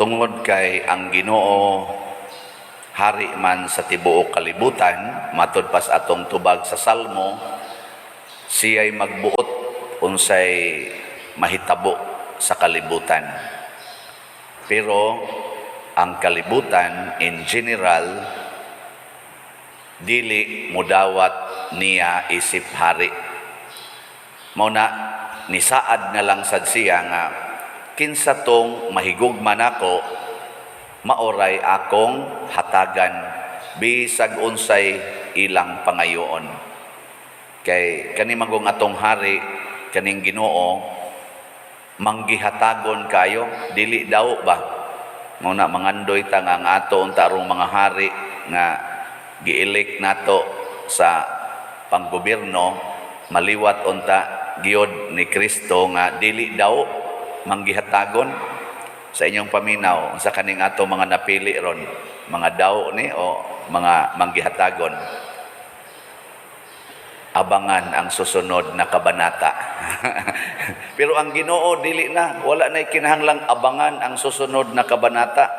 Tungod kay ang Ginoo hari man sa tibuok kalibutan, matud pas atong tubag sa Salmo, siya'y magbuot unsay mahitabo sa kalibutan. Pero ang kalibutan in general dili mudawat niya isip hari. Mao na nisaad nga lang sad siya nga kinsa tong mahigugma nako maoray akong hatagan bisag unsay ilang pangayoon. Kay kani magong atong hari kaning Ginoo manggihatagon kayo dili daw ba mao na mangandoy ta nga ang ato unta rong mga hari nga gielek nato sa panggobyerno maliwat unta giyod ni Kristo nga dili daw manggihatagon sa inyong paminaw sa kaning ato mga napili ron mga daw ni o mga manggihatagon. Abangan ang susunod na kabanata. Pero ang Ginoo dili na, wala na kinahanglang abangan ang susunod na kabanata.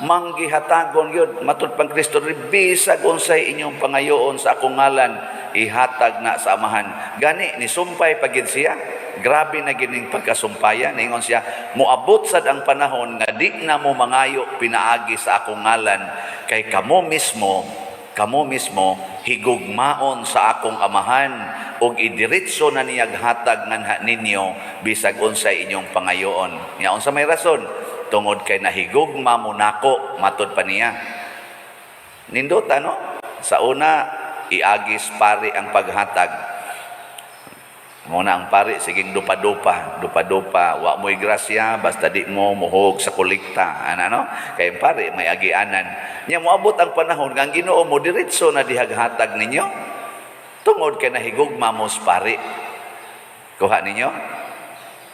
Manggihatagon yun, matud pang Kristo, bisag unsay inyong pangayoon sa akong ngalan, ihatag na sa amahan. Gani, ni sumpay pagid siya. Grabe na gining pagkasumpayan. Ingon siya, muabot sad ang panahon nga di na mo mangayo pinaagi sa akong ngalan, kay kamo mismo higugmaon sa akong amahan ug idiretso na niyag hatag nganha ninyo bisag unsay inyong pangayoon. Nya unsa may rason? Tungod kay nahigugma mo nako, matud pa niya. Nindot ano? Sa una iagis pari ang paghatag. Muna ang pari siging dupa-dupa, wa mo'y grasya basta di mo muhog sa kolekta, ano? Kay pari may agianan. Nya moabot ang panahon nga ang Ginoo mo diretso na dihaghatag ninyo. Tungod kay nahigugma mo sa pari. Kuha ninyo?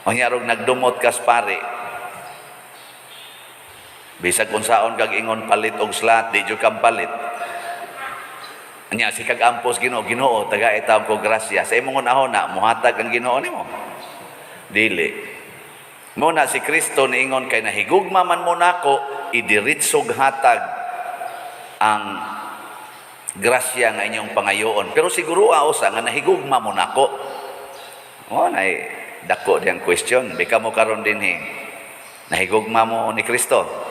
O nyarog nagdumot ka sa pari. Bisag unsaon kag ingon palit og slat, di jud kang palit. Nya si kag ampos Ginoo taga itam ko grasya sa imong unahon na muhatag ang Ginoo nimo dili mo na si Kristo niingon kay nahigugma man mo nako idiritsog hatag ang grasya nga inyong pangayoon pero siguro usa nga nahigugma mo nako mo na dako diyang question bika mo karon dinhi nahigugma mo ni Kristo.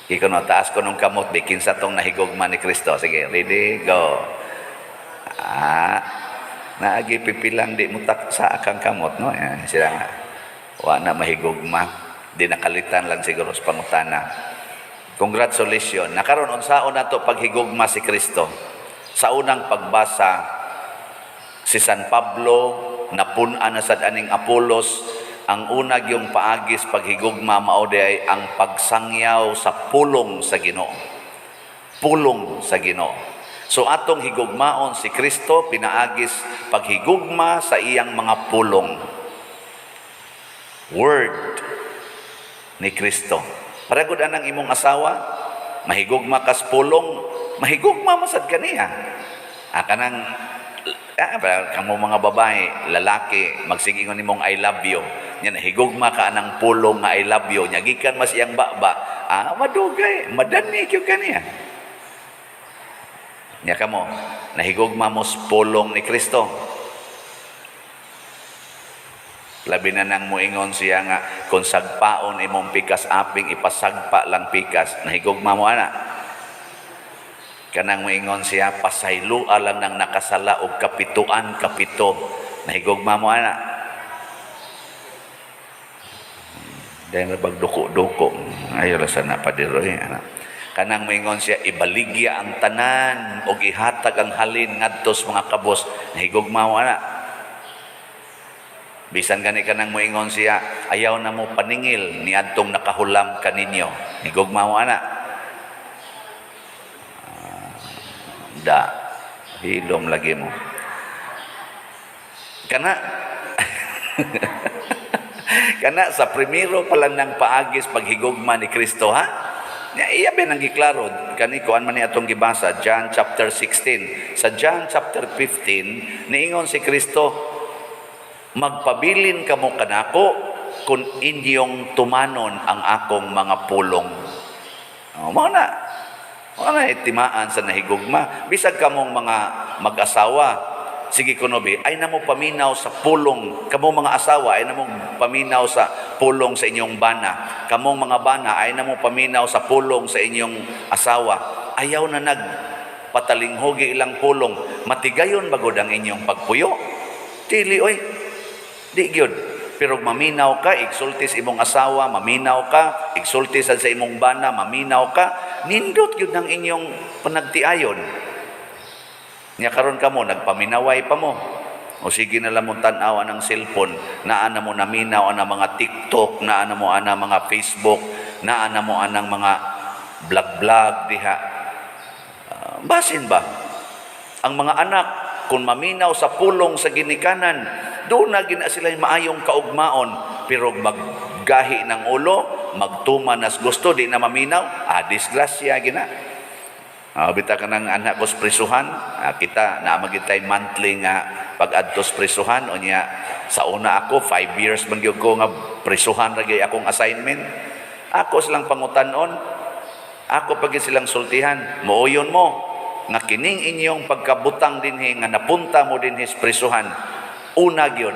Ikaw no, taas ko nung kamot, bikin sa tong nahigugma ni Kristo. Sige, ready, go. Naagi pipilang di mutak sa akang kamot, no? Sila nga, wala na mahigugma. Di nakalitan lang siguro sa pangutana. Congratulations. Nakaroon, unsaon na to paghigugma si Kristo. Sa unang pagbasa, si San Pablo, napunan na sa aning Apolos, ang unag yung paagis paghigugma mao ay ang pagsangyaw sa pulong sa Ginoo. Pulong sa Ginoo. So atong higugmaon si Kristo pinaagis paghigugma sa iyang mga pulong. Word ni Kristo. Para gud anang imong asawa mahigugma kas pulong, mahigugma masad kaniya. Kanang kamo mga babae, lalaki, magsigingon nimong I love you. Yan, higugma ka ng pulong nga I love you. Nyagikan mas iyang baba. Madugay, madani kyo kaniya. Nya kamo, nahigugma mo sa pulong ni Kristo. Labi na nang muingon siya nga, kung sagpaon imong pikas aping, ipasagpa lang pikas. Nahigugma mo ana. Kanang muingon siya, pasaylua lang nang nakasala og kapituan, kapito. Nahigugma mo ana. Dahil nabagduko-duko. Ayaw lang sana padiroy. Kanang moingon siya, ibaligya ang tanan o ihatag ang halin ngadtos mga kabos. Nahigugma mo ana. Bisan gani kanang moingon siya, ayaw na mo paningil ni adtong nakahulam kaninyo. Nahigugma mo ana. Hilom lagi mo. Kana sa primero pa lang ng paagis paghigugma ni Kristo, ha? Iya ba nang giklaro? Kani kuan man ni atong gibasa, John chapter 16. Sa John chapter 15, niingon si Kristo, magpabilin kamo kanako kung inyong tumanon ang akong mga pulong. Mao na timaan sa nahigugma. Bisag kamong mga mag-asawa, sige kunobi, ay namo paminaw sa pulong. Kamong mga asawa, ay namo paminaw sa pulong sa inyong bana. Kamong mga bana, ay namo paminaw sa pulong sa inyong asawa. Ayaw na nagpatalinghogi ilang pulong. Matigayon bagod ang inyong pagpuyo. Dili, oy. Di gyud. Pero maminaw ka, igsultis imong asawa, maminaw ka, igsultis sa imong bana, maminaw ka, nindot yun ang inyong panagtiayon. Nya karon kamo, nagpaminaway pa mo. O sige na lang mo tanaw ng cellphone, naana mo naminaw ang mga TikTok, naana mo ang mga Facebook, naana mo ang mga vlog-vlog diha. Basin ba? Ang mga anak, kung maminaw sa pulong sa ginikanan, doon na gina sila maayong kaugmaon, pero maggahi ng ulo, magtumanas gusto, di na maminaw, disgrasya gina. Bita ka ng anak ko sa prisuhan, kita na magitay monthly nga pag-adtos prisuhan, o niya, sa una ako, 5 years man gyud ko nga prisuhan ragay akong assignment. Ako silang pangutanon, ako pag silang sultihan, muuyon mo, nga kining inyong pagkabutang dinhi nga napunta mo dinhi sa prisuhan, una gyud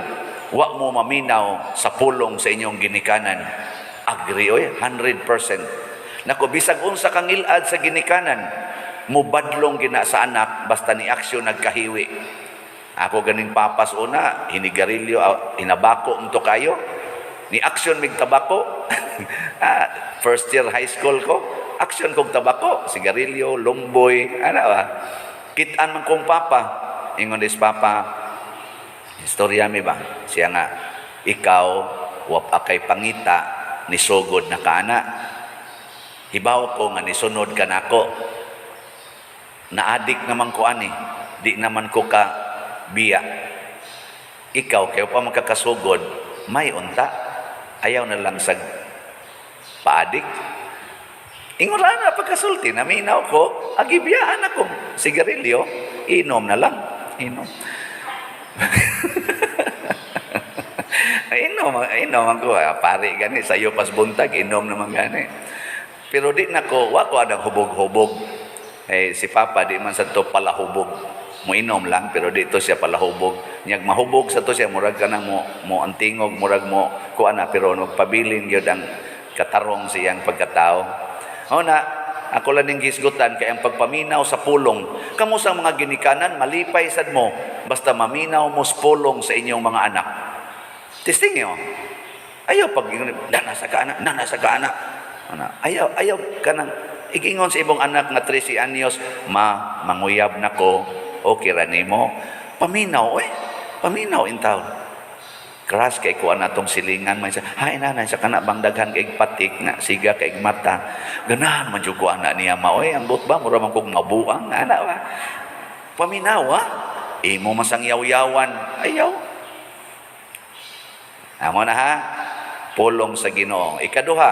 wa mo maminaw sa pulong sa inyong ginikanan. Agree oy, 100%. Nako bisag unsa kang ilad sa ginikanan, mubadlong gina sa anak basta ni aksyon nagkahiwi. Ako ganing papas una, hinigarilyo, hinabako unto kayo. Ni aksyon mig tabako. First year high school ko, aksyon kong tabako, sigarilyo, lumboy, ano ba? Kitaan man kong papa, ingon dis papa, istorya mi ba? Siya nga, ikaw, wap akay pangita, nisugod na kaana. Hibaw ko nga nisunod ka nako. Naadik naman ko ani, di naman ko ka biya. Ikaw, kayo pa magkakasugod, may unta, ayaw na lang sa paadik. Ingon na pagkasulti, naminaw ko, agibiyaan ako. Sigarilyo, inom na lang. Inom. inom ako. Pari gani, sayo pas buntag, inom naman gani. Pero di na ko, wako adang hubog-hubog. Si Papa, di man sa to palahubog. Mo inom lang, pero dito siya palahubog. Niyag mahubog sa to siya, murag ka na mo antingog, murag mo kuana, pero magpabilin yun ang katarong siyang pagkatao. Na, ako lang ng gisgutan kaya ang pagpaminaw sa pulong. Kamo sa mga ginikanan, malipay sad mo, basta maminaw mo sa pulong sa inyong mga anak. Testing nyo. Ayaw pag nanasa ka anak. Ayaw ka nang igingon sa ibong anak nga 13 anyos, manguyab na ko, okay rani mo. Paminaw, paminaw in town. Crush kay kuan natong silingan man siya. Hay nanay sa kana bang daghan kay patik na siga kay mata. Ganahan man jud ko ana niya maoy ang but ba mura man kog mabuang ana ba. Paminaw imo masang yaw-yawan. Ayaw. Amo na ha. Pulong sa Ginoo. Ikaduha,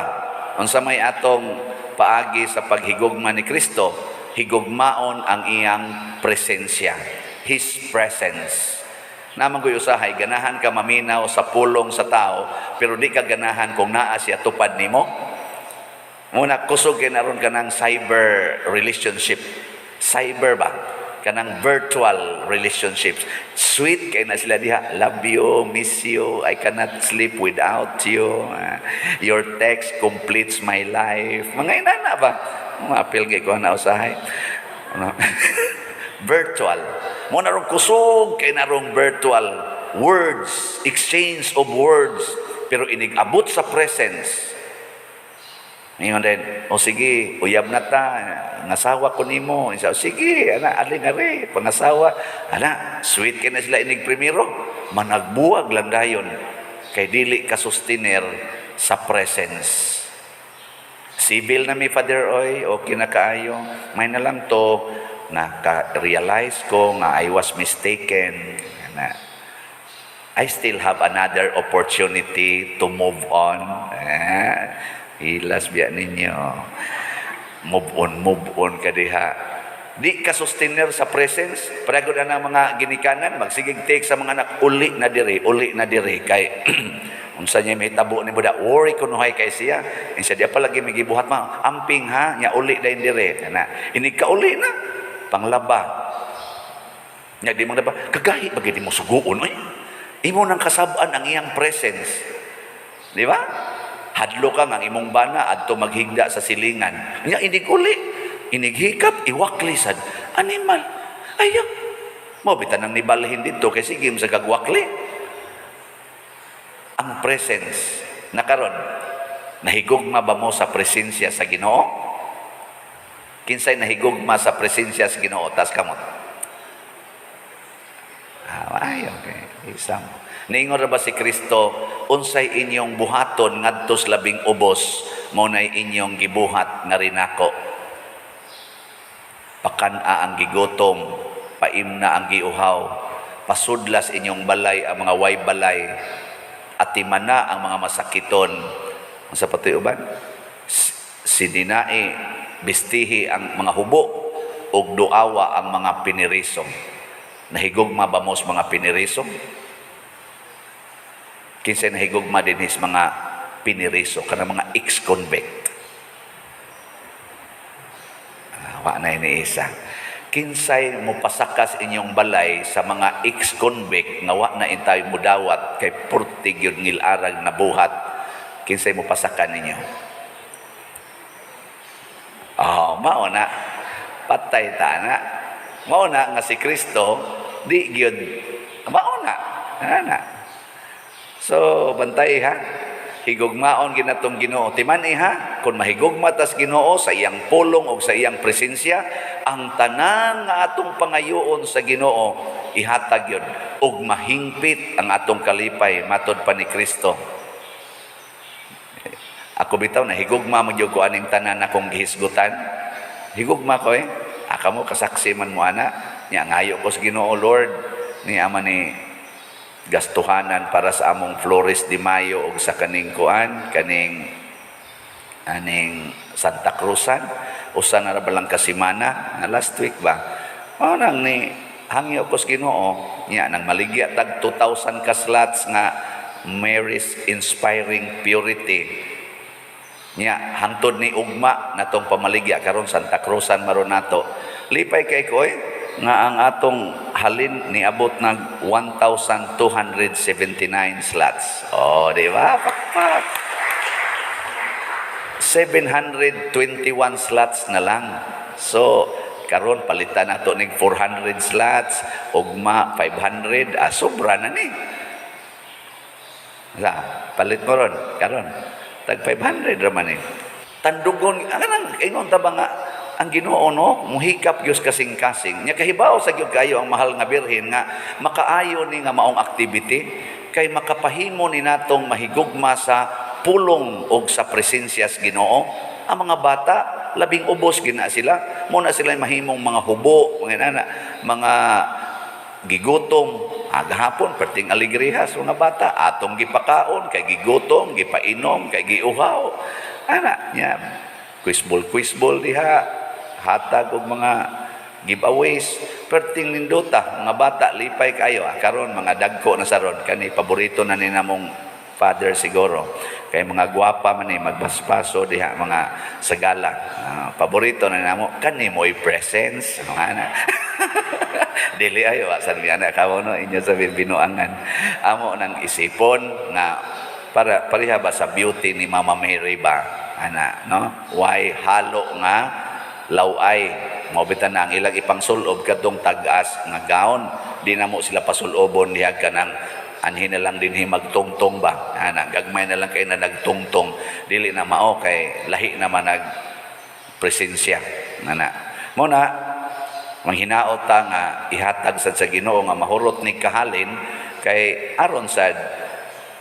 unsa may atong paagi sa paghigugma ni Kristo, higugmaon ang iyang presensya. His presence. Naman ko'y usahay, ganahan ka maminaw sa pulong sa tao, pero di ka ganahan kung naa siya tupad nimo. Muna, kusog naron ka ng cyber relationship. Cyber ba? Kanang virtual relationships. Sweet kay na sila diha. Love you, miss you, I cannot sleep without you. Your text completes my life. Mga inana ba? Mga apil kay ko na usahay. Virtual. Muna ron kusog kay narong virtual words, exchange of words, pero inigabot sa presence. Ngayon din, sige, uyab na ta, nasawa ko nimo. Sige, alingari, pangasawa. Sweet kay na sila inig primero. Managbuwag lang dayon, kay dili ka sustiner sa presence. Sibil na mi Father Oy, okay na kaayo. May na lang to, naka-realize ko nga I was mistaken. I still have another opportunity to move on. Hilas biya ninyo. Move on ka diha. Di ka sustainer sa presence. Paragod na mga ginikanan, magsigig take sa mga anak, uli na diri. Kay Unsa niya may tabo ni budak, worry kunuhay kay siya. Insa dia pa lagi migibuhat ma, amping ha, nya uli dayon dire. Kana, ini ka uli na panglaba. Nya di mo na ba kagahi bagi di mo suguon oy. Imo nang kasab-an ang iyang presence. Di ba? Hadlo ka ang imong bana adto maghigda sa silingan. Nya inig uli, inighikap iwaklisan animal. Ayaw. Mo bitan nang nibalhin dito kay sige sa gagwakli. Ang presence na karon nahigugma ba mo sa presensya sa Ginoo? Kinsay nahigugma sa presensya sa Ginoo tas kamot? Ay, okay. Isang. Niingon ra ba si Kristo, unsay inyong buhaton ngadto sa labing ubos, mao nay inyong gibuhat nga rinako. Pakan-a ang gigutom, paimna ang giuhaw, pasudlas inyong balay ang mga way balay, atimana ang mga masakiton. Ang sa patoy uban, sidinai, bistihi ang mga hubo, ug duawa ang mga pinirisong. Nahigugma ba mo sa mga pinirisong? Kinsay nahigugma din is mga piniriso, kana mga ex-convict. Wa na ini isa. Kinsay mo pasakas inyong balay sa mga ex-convict nga wa na intay mo dawat kay purtig yun ngilarag na buhat. Kinsay mo pasakan ninyo? Mao na patay ta na. Mao na nga si Kristo di gyud mao na. Ana. So bantay ha. Higugmaon ginatong Ginoo. Timan ha, kung mahigugma tas Ginoo sa iyang pulong o sa iyang presensya, ang tanan nga atong pangayoon sa Ginoo ihatag yun ug mahingpit ang atong kalipay matod pa ni Kristo. Ako bitaw na higugma mo gyud ko aning tanan akong gihisgutan. Higugma ko kamo kasaksi man mo ana. Nya ngayo ko sa Ginoo, Lord, ni ama ni gastuhanan para sa among Flores de Mayo ug sa kaning kuan, kaning aning Santa Cruzan, usa na balang kasimana na last week ba. Nang ni hangyo ko sa Ginoo, nya nang maligya tag 2,000 ka slots nga Mary's Inspiring Purity. Nya hangtod ni ugma natong pamaligya karon Santa Cruzan maron nato. Lipay kay ko nga ang atong halin niabot ng 1,279 slots. Di ba? Pakpak. 721 slots na lang. So, karon palitan nato ning 400 slots, ugma 500, sobra na ni. Palit mo ron, karon. Tag 500 raman ni. Tandugon, anang ingon ta ba nga ang Ginoo no muhikap gyud kasing-kasing nya kahibaw sa gyud kayo ang mahal nga birhen nga makaayo ni nga maong activity kay makapahimo ni natong mahigugma sa pulong og sa presensya sa Ginoo. Ang mga bata labing ubos gina sila, mo na sila mahimong mga hubo, mga gigutom. Gahapon perting aligrihas mga bata atong gipakaon kay gigutom, gipainom, kay giuhaw. Ana nya quizball diha, hatag og mga giveaways, perting ninduta mga bata lipay kayo karon mga dagko na saron kani paborito na ni namong father siguro kay mga gwapa man ni magbaspaso diha mga sagala, paborito na namo kani mo'y presence ana. Dili ayo sa anak kamo no inyo sa binuangan amo nang isipon nga para pareha ba sa beauty ni Mama Mary ba ana no why halo nga laway maobitan na ang ilang ipangsulob kadtong tag-as nga gaon di na mo sila pasulobon diha kanang anhin na lang dinhi magtungtong ba ana gagmay na lang kay na nagtungtong dili na mao kay lahi naman nag presensya ana mo na manghinaot ta nga ihatag sad sa Ginoo nga mahurot ni kahalin kay aron sad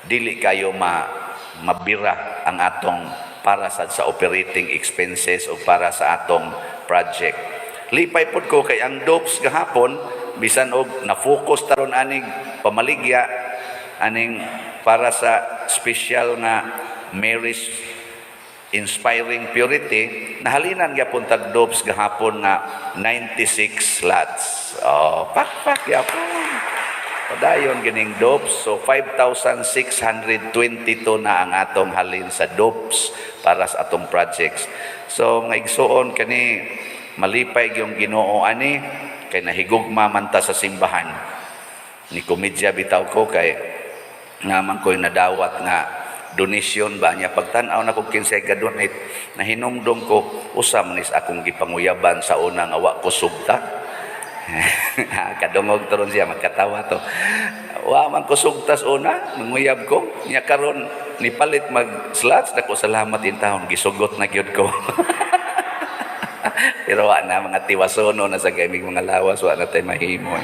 dili kayo mabira ang atong para sa operating expenses o para sa atong project. Lipay pod ko kay ang dopes gahapon bisan og na-focus taron aning pamaligya aning para sa special nga Mary's Inspiring Purity, nahalinan gyapon tag dopes gahapon nga 96 slots. Pakpak yapon. Padayon gining dopes. So 5,622 na ang atong halin sa dopes para sa atong projects. So mga igsuon kani malipay yung Ginoo ani kay nahigugma man ta sa simbahan. Ni komedya bitaw ko kay naman ko'y nadawat nga donation ba niya pagtan-aw na kog kinsay ka donate na hinumdum ko usam nis akong gipanguyaban sa unang awa ko sugta. Kadungog turon siya magkatawa to. Wa man ko sugtas una manguyab ko nya karon nipalit mag slots dako salamat in taon gisugot na gyud ko. Pero wa na mga tiwasono na sa gaming mga lawas wa na tay mahimo.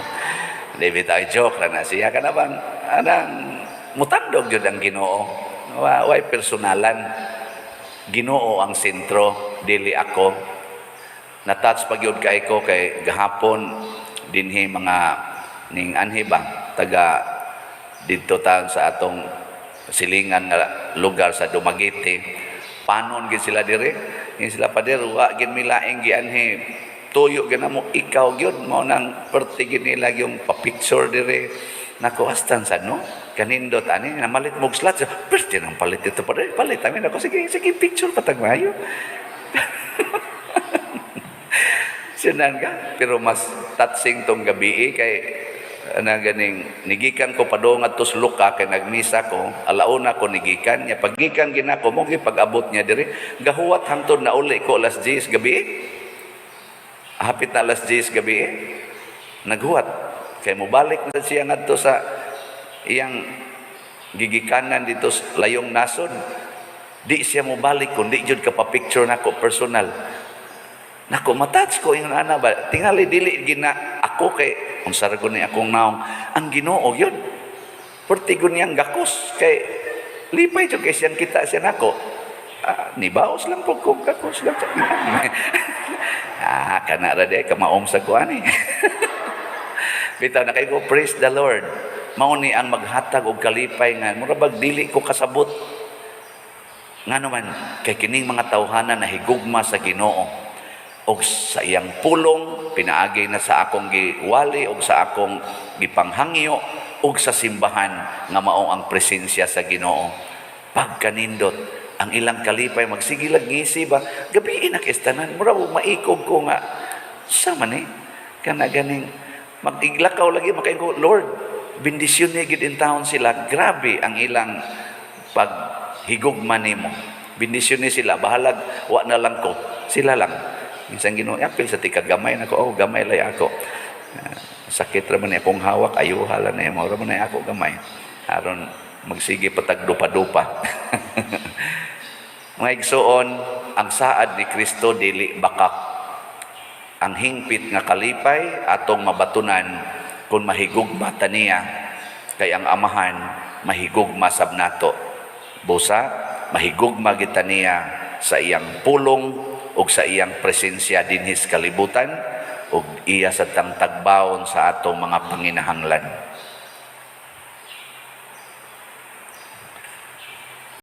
David ay joke na siya kana bang anang mutandog jud ang Ginoo. Way personalan. Ginoo ang sentro, dili ako. Na-touch pagyud kay ko kay gahapon dinhi mga ning anhi ba taga didto ta sa atong silingan nga lugar sa Dumaguete. Panon gid sila dire. Ni sila pader wa gid milaing gi anhi tuyo gina mo ikaw gyud mo nang pertigid nila yung pa-picture dire. Nako astan sa no kanindot ani na malit mog slot pwede nang palit ito pa rin palit amin ako sige picture patag mayo. Sinan ka pero mas touching tong gabi kay ana ganing nigikan ko padong adto sa Luka kay nagmisa ko alauna ko nigikan nya pagikan ginako mo gipag-abot niya diri gahuwat hangtod na uli ko alas 10 gabi hapit na alas 10 gabi naghuwat kay mobalik na siya ngadto sa iyang gigikanan dito sa layong nasod. Di siya mobalik kundi jud ka pa picture nako personal. Nako matouch ko yung ana ba tingali dili gina ako kay unsa ra ni akong naong ang Ginoo yun. Pertigon niyang gakos kay lipay jud kay siyang kita siya nako. Nibaos lang po ko gakos lang. Kana ra di ka maom sa kuan Bitaw na kayo, praise the Lord. Mao ni ang maghatag og kalipay nga murabag dili ko kasabot. Ngano man kay kining mga tawhana na higugma sa Ginoo og sa iyang pulong pinaagi na sa akong giwali og sa akong gipanghangyo og sa simbahan nga mao ang presensya sa Ginoo. Pagkanindot ang ilang kalipay magsigilag ngisi ba gabi na kistanan murabag maikog ko nga sa man kana ganing mag-iglakaw lagi makain ko, Lord, bendisyon niya gid in town sila. Grabe ang ilang paghigugma nimo. Bendisyon niya sila. Bahalag, wa na lang ko. Sila lang. Minsan Ginoo, apil sa tika gamay na ko. Gamay lay ako. Sakit raman niya akong hawak. Ayuhala na mo. Raman na ako gamay. Aron magsige patag dupa-dupa. Mga igsoon, ang saad ni Kristo dili bakak. Ang hingpit nga kalipay atong mabatunan kung mahigugma ta niya kay ang amahan mahigugma sab nato. Busa mahigugma kita niya sa iyang pulong ug sa iyang presensya dinhi sa kalibutan ug iya sa tangtagbawon sa atong mga panginahanglan.